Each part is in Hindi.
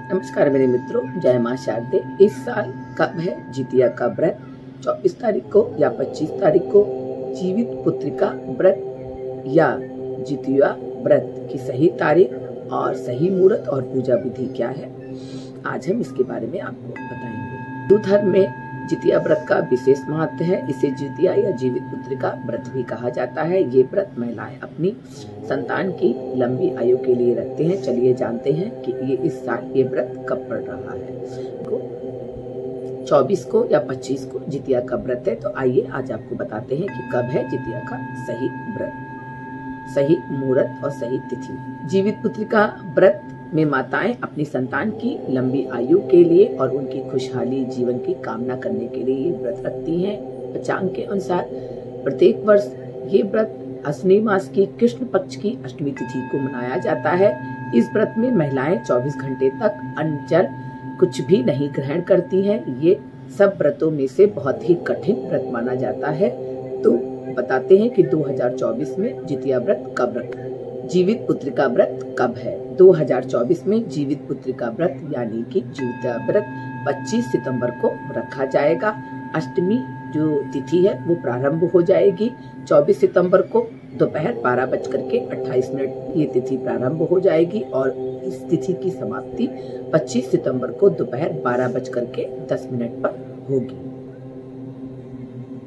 नमस्कार मेरे मित्रों, जय मां शारदे। इस साल कब है जितिया का व्रत? 24 तारीख को या 25 तारीख को? जीवित पुत्रिका व्रत या जितिया व्रत की सही तारीख और सही मुहूर्त और पूजा विधि क्या है, आज हम इसके बारे में आपको बताएंगे। हिंदू धर्म में जितिया व्रत का विशेष महत्व है। इसे जितिया या जीवित पुत्रिका व्रत भी कहा जाता है। ये व्रत महिलाएं अपनी संतान की लंबी आयु के लिए रखते हैं। चलिए जानते हैं कि ये इस साल ये व्रत कब पड़ रहा है। 24 को या 25 को जितिया का व्रत है। तो आइए आज आपको बताते हैं कि कब है जितिया का सही व्रत, सही मुहूर्त और सही तिथि। जीवित पुत्रिका व्रत में माताएं अपनी संतान की लंबी आयु के लिए और उनकी खुशहाली जीवन की कामना करने के लिए ये व्रत रखती हैं। पंचांग के अनुसार प्रत्येक वर्ष ये व्रत अश्विनी मास की कृष्ण पक्ष की अष्टमी तिथि को मनाया जाता है। इस व्रत में महिलाएं 24 घंटे तक अन्न जल कुछ भी नहीं ग्रहण करती हैं। ये सब व्रतों में से बहुत ही कठिन व्रत माना जाता है। तो बताते हैं कि 2024 में जितिया व्रत कब रखा, जीवित पुत्रिका व्रत कब है। 2024 में जीवित पुत्रिका व्रत यानी कि जितिया व्रत 25 सितंबर को रखा जाएगा। अष्टमी जो तिथि है वो प्रारंभ हो जाएगी 24 सितंबर को दोपहर 12:28 ये तिथि प्रारंभ हो जाएगी और इस तिथि की समाप्ति 25 सितंबर को दोपहर 12:10 पर होगी।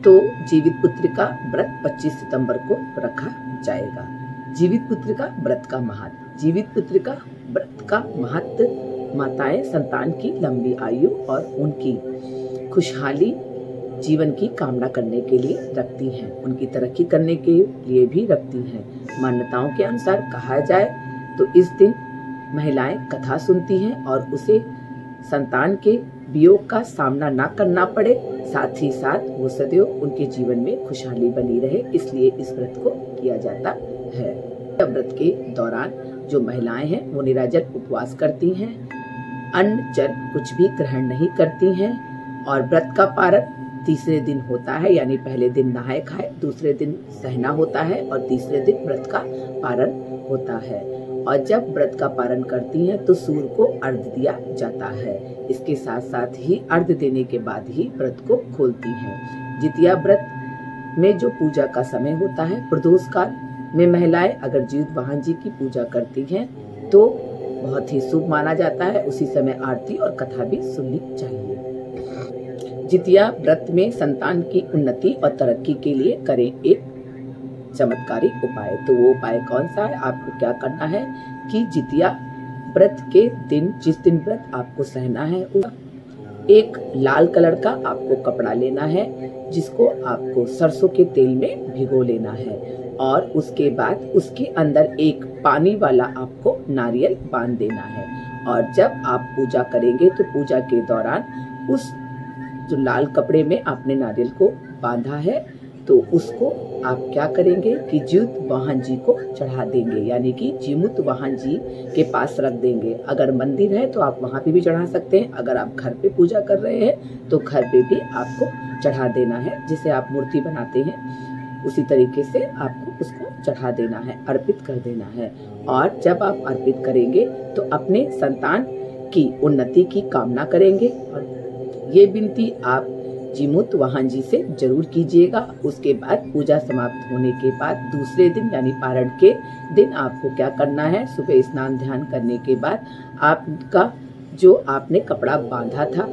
तो जीवित पुत्रिका व्रत 25 सितंबर को रखा जाएगा। जीवित पुत्रिका व्रत का महत्व। जीवित पुत्रिका व्रत का महत्व माताएं संतान की लंबी आयु और उनकी खुशहाली जीवन की कामना करने के लिए रखती हैं। उनकी तरक्की करने के लिए भी रखती हैं। मान्यताओं के अनुसार कहा जाए तो इस दिन महिलाएं कथा सुनती हैं और उसे संतान के वियोग का सामना ना करना पड़े, साथ ही साथ वो सदैव उनके जीवन में खुशहाली बनी रहे, इसलिए इस व्रत को किया जाता है। व्रत के दौरान जो महिलाएं हैं वो निराजल उपवास करती हैं, अन्न जल कुछ भी ग्रहण नहीं करती हैं और व्रत का पारण तीसरे दिन होता है, यानी पहले दिन नहाए खाए, दूसरे दिन सहना होता है और तीसरे दिन व्रत का पारण होता है। और जब व्रत का पारण करती हैं तो सूर्य को अर्घ्य दिया जाता है। इसके साथ साथ ही अर्घ्य देने के बाद ही व्रत को खोलती हैं। जितिया व्रत में जो पूजा का समय होता है, प्रदोष काल में महिलाएं अगर जीवित वाहन जी की पूजा करती हैं तो बहुत ही शुभ माना जाता है। उसी समय आरती और कथा भी सुननी चाहिए। जितिया व्रत में संतान की उन्नति और तरक्की के लिए करें एक चमत्कारिक उपाय। तो वो उपाय कौन सा है? आपको क्या करना है कि जितिया व्रत के दिन, जिस दिन व्रत आपको सहना है, एक लाल कलर का आपको कपड़ा लेना है जिसको आपको सरसों के तेल में भिगो लेना है और उसके बाद उसके अंदर एक पानी वाला आपको नारियल बांध देना है। और जब आप पूजा करेंगे तो पूजा के दौरान उस जो लाल कपड़े में आपने नारियल को बांधा है तो उसको आप क्या करेंगे कि जीवित वाहन जी को चढ़ा देंगे, यानी कि जीवित वाहन जी के पास रख देंगे। अगर मंदिर है तो आप वहां पे भी चढ़ा सकते हैं। अगर आप घर पे पूजा कर रहे हैं तो घर पे भी आपको चढ़ा देना है। जिसे आप मूर्ति बनाते हैं उसी तरीके से आपको उसको चढ़ा देना है, अर्पित कर देना है। और जब आप अर्पित करेंगे तो अपने संतान की उन्नति की कामना करेंगे और ये विनती आप जीवित वाहन जी से जरूर कीजिएगा। उसके बाद पूजा समाप्त होने के बाद दूसरे दिन यानी पारण के दिन आपको क्या करना है, सुबह स्नान ध्यान करने के बाद आपका जो आपने कपड़ा बांधा था,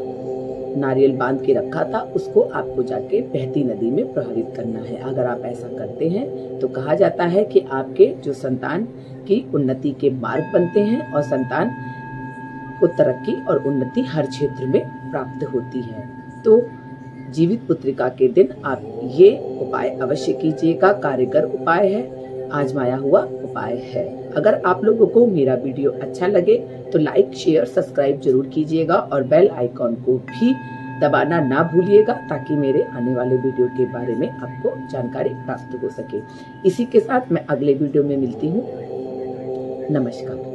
नारियल बांध के रखा था, उसको आपको जाके बहती नदी में प्रवाहित करना है। अगर आप ऐसा करते हैं तो कहा जाता है कि आपके जो संतान की उन्नति के मार्ग बनते हैं और संतान को तरक्की और उन्नति हर क्षेत्र में प्राप्त होती है। तो जीवित पुत्रिका के दिन आप ये उपाय अवश्य कीजिएगा। कारगर उपाय है, आजमाया हुआ उपाय है। अगर आप लोगों को मेरा वीडियो अच्छा लगे तो लाइक शेयर सब्सक्राइब जरूर कीजिएगा और बेल आइकॉन को भी दबाना ना भूलिएगा ताकि मेरे आने वाले वीडियो के बारे में आपको जानकारी प्राप्त हो सके। इसी के साथ मैं अगले वीडियो में मिलती हूँ। नमस्कार।